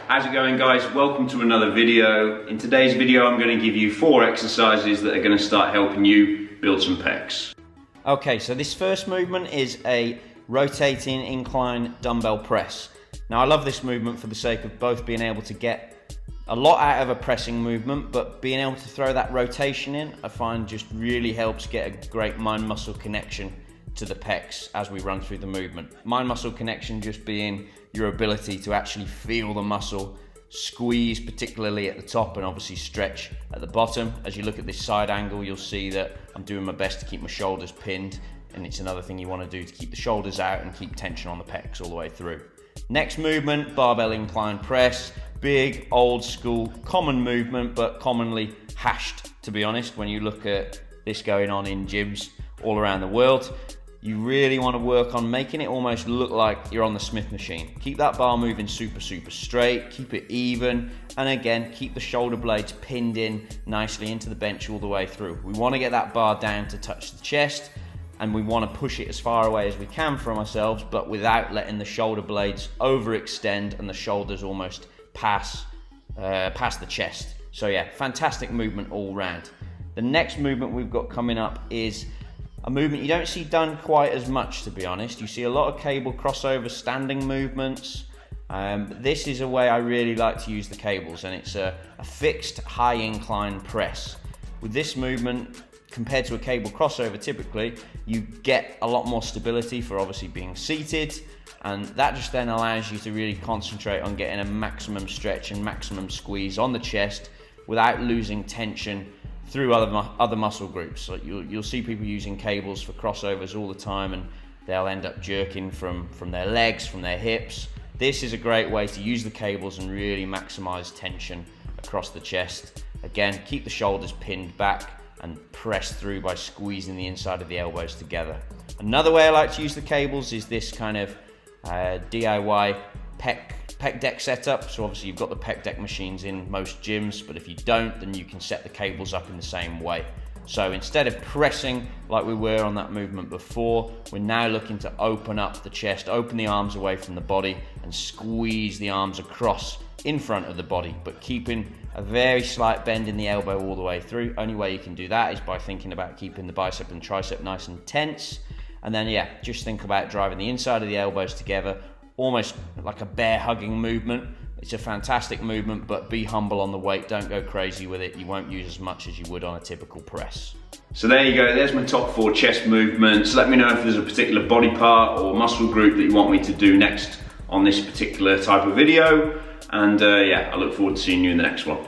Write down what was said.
How's it going, guys? Welcome to another video. In today's video I'm going to give you 4 exercises that are going to start helping you build some pecs. Okay, so this first movement is a rotating incline dumbbell press. Now I love this movement for the sake of both being able to get a lot out of a pressing movement, but being able to throw that rotation in, I find just really helps get a great mind-muscle connection to the pecs as we run through the movement. Mind-muscle connection just being your ability to actually feel the muscle squeeze, particularly at the top, and obviously stretch at the bottom. As you look at this side angle, you'll see that I'm doing my best to keep my shoulders pinned, and it's another thing you want to do to keep the shoulders out and keep tension on the pecs all the way through. Next movement, barbell incline press. Big, old school, common movement, but commonly hashed, to be honest, when you look at this going on in gyms all around the world. You really want to work on making it almost look like you're on the Smith machine. Keep that bar moving super straight, keep it even, and again, keep the shoulder blades pinned in nicely into the bench all the way through. We want to get that bar down to touch the chest, and we want to push it as far away as we can from ourselves, but without letting the shoulder blades overextend and the shoulders almost pass the chest. So yeah, fantastic movement all round. The next movement we've got coming up is a movement you don't see done quite as much, to be honest. You see a lot of cable crossover standing movements. This is a way I really like to use the cables, and it's a fixed high incline press. With this movement, compared to a cable crossover, typically you get a lot more stability for obviously being seated, and that just then allows you to really concentrate on getting a maximum stretch and maximum squeeze on the chest without losing tension through other muscle groups. So you'll see people using cables for crossovers all the time, and they'll end up jerking from their legs, from their hips. This is a great way to use the cables and really maximize tension across the chest. Again, keep the shoulders pinned back and press through by squeezing the inside of the elbows together. Another way I like to use the cables is this kind of DIY PECK deck setup. So obviously you've got the PECK deck machines in most gyms, but if you don't, then you can set the cables up in the same way. So instead of pressing like we were on that movement before, we're now looking to open up the chest, open the arms away from the body, and squeeze the arms across in front of the body, but keeping a very slight bend in the elbow all the way through. Only way you can do that is by thinking about keeping the bicep and tricep nice and tense. And then yeah, just think about driving the inside of the elbows together, almost like a bear hugging movement. It's a fantastic movement, but be humble on the weight. Don't go crazy with it. You won't use as much as you would on a typical press. So there you go, there's my top 4 chest movements. Let me know if there's a particular body part or muscle group that you want me to do next on this particular type of video. And yeah, I look forward to seeing you in the next one.